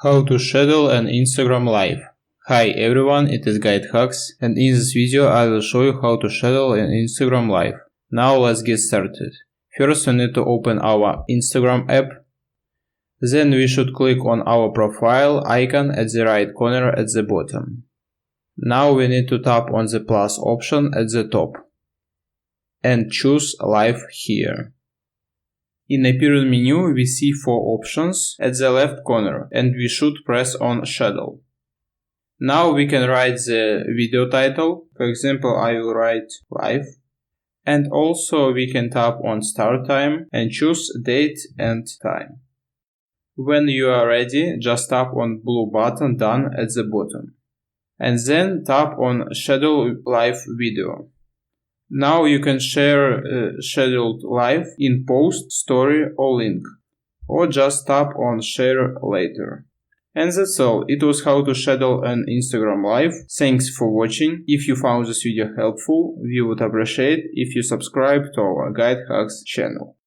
How to schedule an Instagram live. Hi everyone, it is GuideHacks, and in this video I will show you how to schedule an Instagram live. Now let's get started. First we need to open our Instagram app. Then we should click on our profile icon at the right corner at the bottom. Now we need to tap on the plus option at the top and choose live here. In Appearance menu, we see 4 options at the left corner, and we should press on Schedule. Now we can write the video title. For example, I will write Live. And also we can tap on Start Time and choose Date and Time. When you are ready, just tap on blue button Done at the bottom. And then tap on Schedule Live Video. Now you can share scheduled live in post, story or link, or just tap on share later. And that's all. It was how to schedule an Instagram live. Thanks for watching. If you found this video helpful, we would appreciate if you subscribe to our GuideHacks channel.